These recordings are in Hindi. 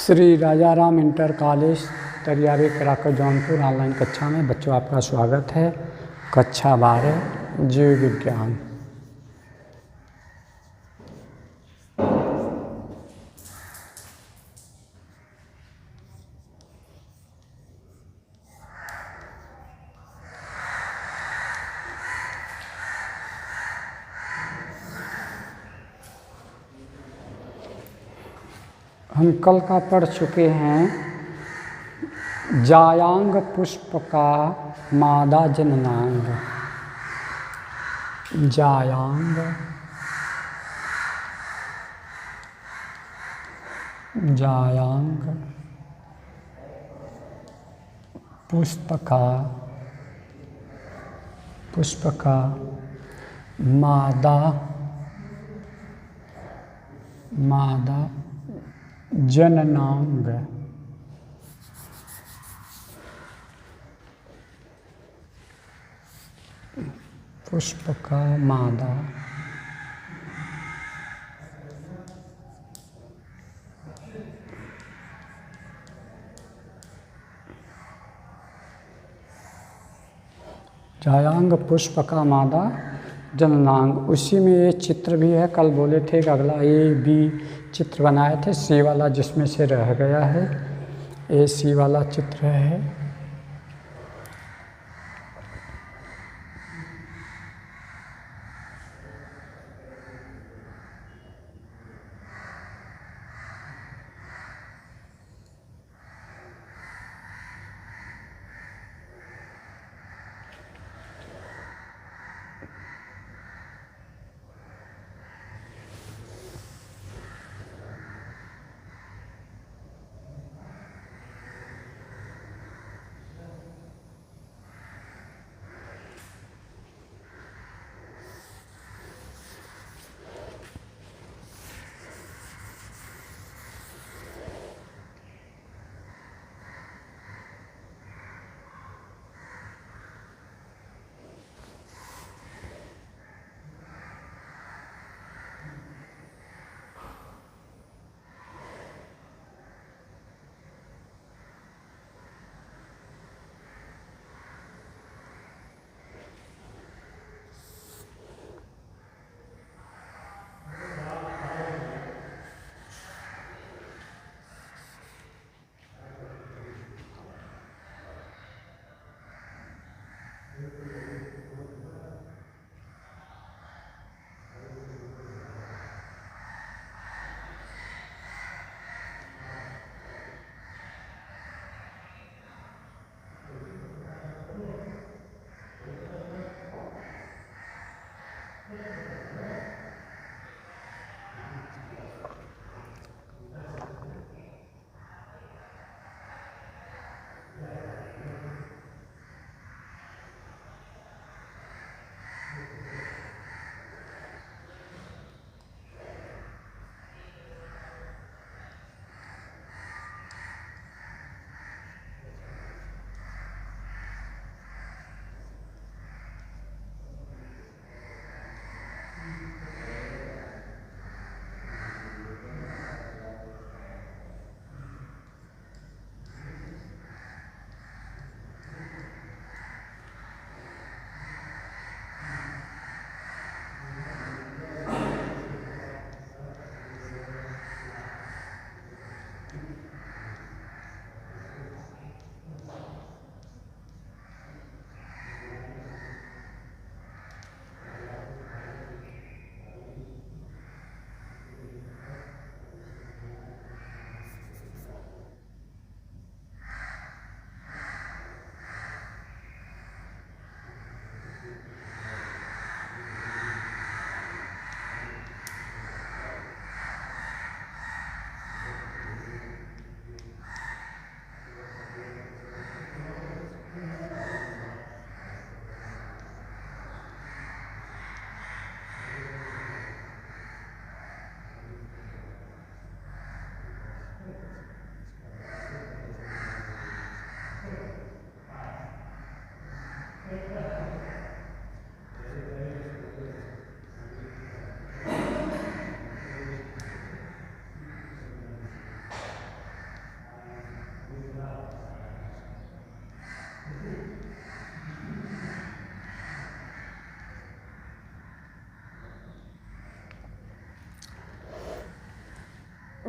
श्री राजाराम इंटर कॉलेज तरियारी कराकर जौनपुर ऑनलाइन कक्षा में बच्चों आपका स्वागत है। कक्षा 12 जीव विज्ञान। हम कल का पढ़ चुके हैं जायांग पुष्प का मादा जननांग। जायांग पुष्प का मादा जननांग। पुष्प का मादा जायांग पुष्प का मादा जननांग। उसी में ये चित्र भी है। कल बोले थे कि अगला ए बी चित्र बनाए थे, सी वाला जिसमें से रह गया है, ए सी वाला चित्र है।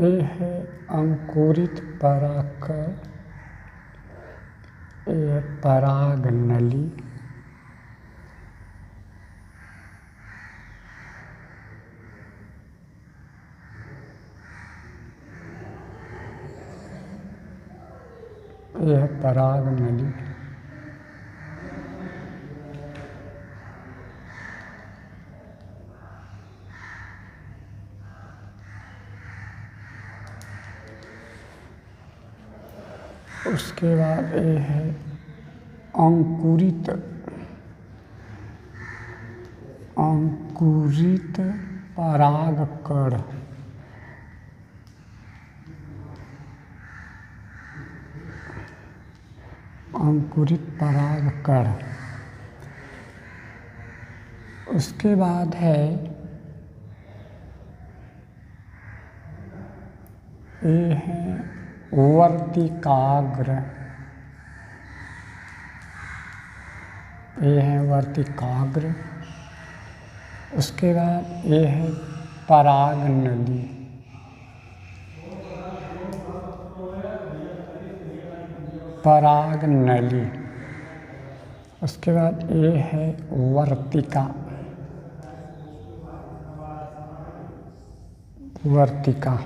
ये है अंकुरित परागकण, ये है पराग नली। यह है पराग नली। उसके बाद ये है अंकुरित परागकण। अंकुरित परागकण। उसके बाद है ये है वर्तिकाग्र। ये है वर्तिकाग्र। उसके बाद ये है पराग नली। पराग नली। उसके बाद ये है वर्तिका। वर्तिका।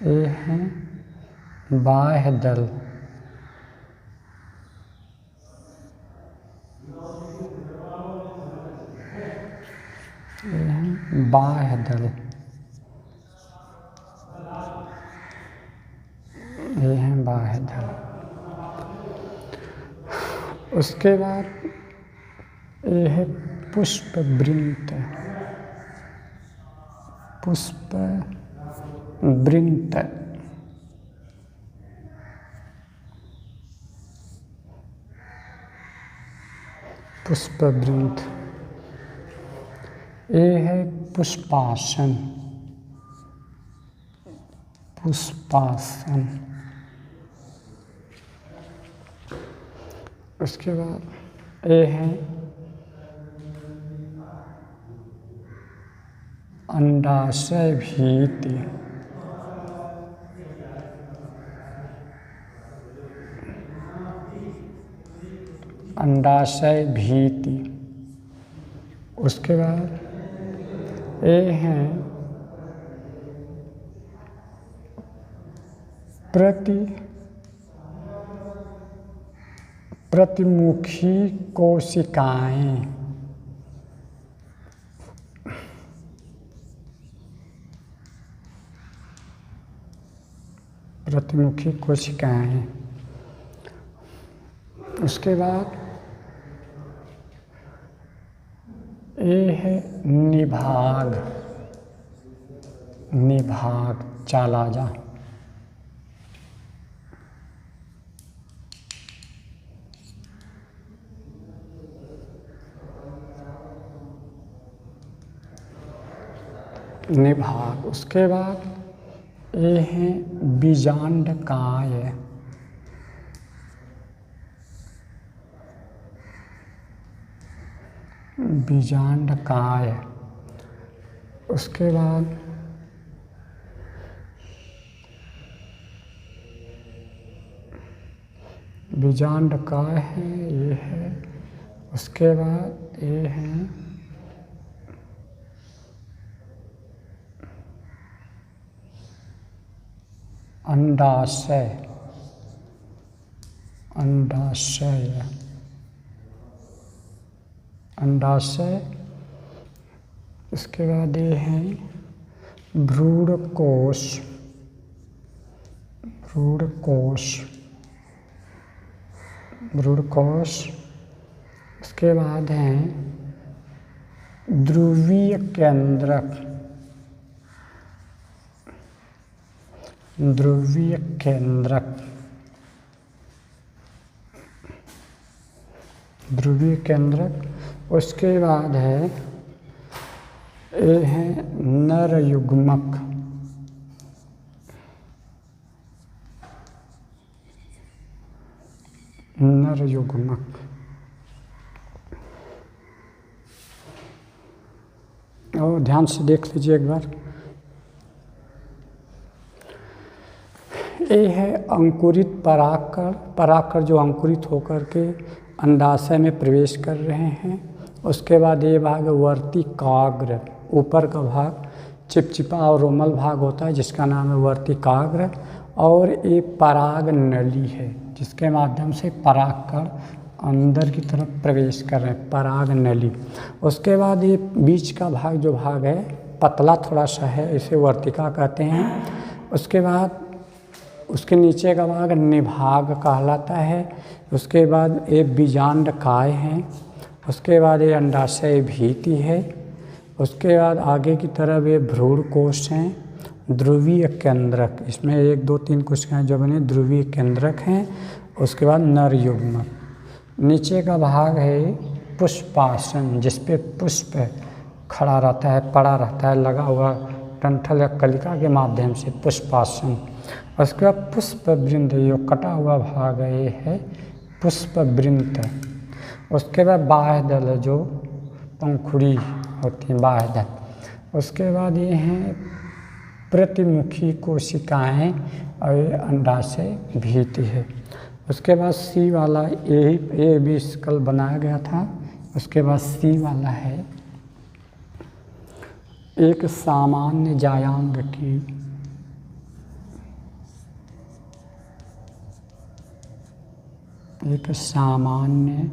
ये है बाह्य दल। ये है बाह्य दल। ये है बाह्य दल। उसके बाद ये है पुष्पवृंत। पुष्पवृंत। पुष्पवृंत। ये है पुष्पासन। पुष्पासन। उसके बाद ये है अंडाशय भीति। अंडाशय भीति। उसके बाद ये है प्रतिमुखी कोशिकाएं। प्रतिमुखी कोशिकाएं। उसके बाद ये है निभाग। निभाग चालाजा। निभाग। उसके बाद ये है बीजांडकाय। बीजांडकाय। उसके बाद बीजांडकाय है, ये है। उसके बाद ये है अंडाशय। अंडाशय। अंडाशय। इसके बाद ये है भ्रूणकोश। भ्रूणकोश। भ्रूणकोश। उसके बाद हैं ध्रुवीय केंद्रक। ध्रुवीय केंद्रक, ध्रुवीय केंद्रक। उसके बाद है ये है नर युग्मक। नर युग्मक, और ध्यान से देख लीजिए एक बार। ये है अंकुरित परागकण। परागकण जो अंकुरित होकर के अंडाशय में प्रवेश कर रहे हैं। उसके बाद ये भाग वर्तिकाग्र, ऊपर का भाग चिपचिपा और रोमल भाग होता है जिसका नाम है वर्तिकाग्र। और ये पराग नली है जिसके माध्यम से परागकण अंदर की तरफ प्रवेश कर रहे हैं, पराग नली। उसके बाद ये बीच का भाग जो भाग है पतला थोड़ा सा है, इसे वर्तिका कहते हैं। उसके बाद उसके नीचे का भाग निभाग कहलाता है। उसके बाद ये बीजांडकाय हैं। उसके बाद ये अंडाशय भीति है। उसके बाद आगे की तरफ ये भ्रूणकोश हैं। ध्रुवीय केंद्रक, इसमें 1 2 3 कोशिकाएं जो बने ध्रुवीय केंद्रक हैं। उसके बाद नर युग्मक। नीचे का भाग है पुष्पासन, जिस पे पुष्प खड़ा रहता है, पड़ा रहता है, लगा हुआ डंठल या कलिका के माध्यम से, पुष्पासन। उसके बाद पुष्प वृंद, जो कटा हुआ भाग है ये है पुष्प वृंत। उसके बाद बाह्य दल, जो पंखुड़ी होती है, बाह्य दल। उसके बाद ये हैं प्रतिमुखी कोशिकाएं और ये अंडाशय भीति है। उसके बाद सी वाला, ये भी कल बनाया गया था। उसके बाद सी वाला है एक सामान्य जायांग की, एक सामान्य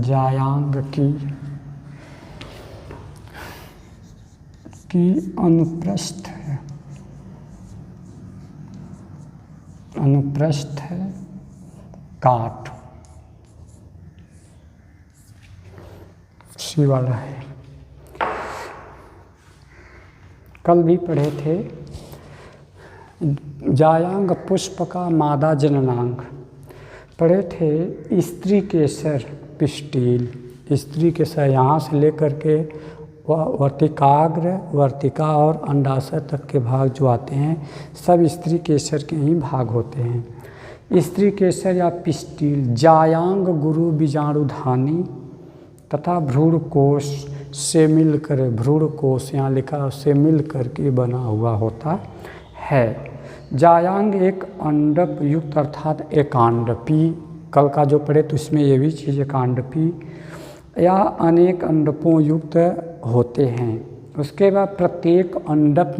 जायांग की अनुप्रस्थ है, अनुप्रस्थ है काट, सी वाला है। कल भी पढ़े थे जायांग पुष्प का मादा जननांग, पढ़े थे स्त्री केसर पिस्टील, स्त्री केसर यहाँ से लेकर के वर्तिकाग्र, वर्तिका और अंडाशय तक के भाग जो आते हैं सब स्त्री केसर के ही भाग होते हैं। स्त्री केसर या पिस्टील जायांग गुरु बीजाणुधानी तथा भ्रूणकोश से मिलकर, भ्रूणकोश यहाँ लिखा से मिलकर के बना हुआ होता है। जायांग एक अंडप युक्त अर्थात एकांडपी, कल का जो पढ़े तो इसमें ये भी चीज़ एकांडपी या अनेक अंडपों युक्त होते हैं। उसके बाद प्रत्येक अंडप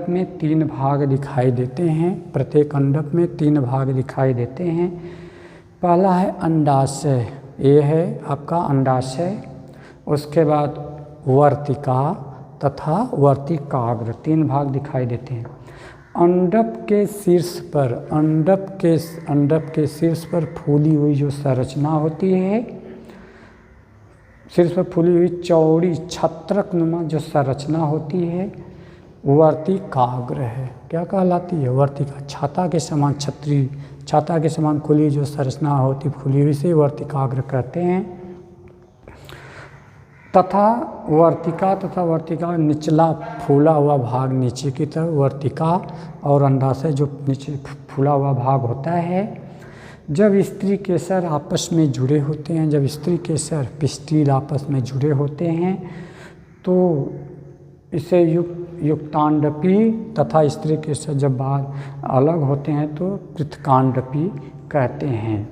में 3 भाग दिखाई देते हैं। प्रत्येक अंडप में 3 भाग दिखाई देते हैं। पहला है अंडाशय, ये है आपका अंडाशय। उसके बाद वर्तिका तथा वर्तिकाग्र, 3 भाग दिखाई देते हैं। अंडप के शीर्ष पर, अंडप के शीर्ष पर फूली हुई जो संरचना होती है, शीर्ष पर फूली हुई चौड़ी छत्रक नुमा जो संरचना होती है वर्तिकाग्र है। क्या कहलाती है? वर्तिका, छाता के समान, छतरी छाता के समान खुली जो संरचना होती फूली हुई से वर्तिकाग्र कहते हैं। तथा वर्तिका निचला फूला हुआ भाग नीचे की तरफ वर्तिका और अंडाशय जो नीचे फूला हुआ भाग होता है। जब स्त्री केसर आपस में जुड़े होते हैं, जब स्त्री केसर पिस्टील आपस में जुड़े होते हैं तो इसे युक्तांडपी तथा स्त्री केसर जब बाहर अलग होते हैं तो पृथकांडपी कहते हैं।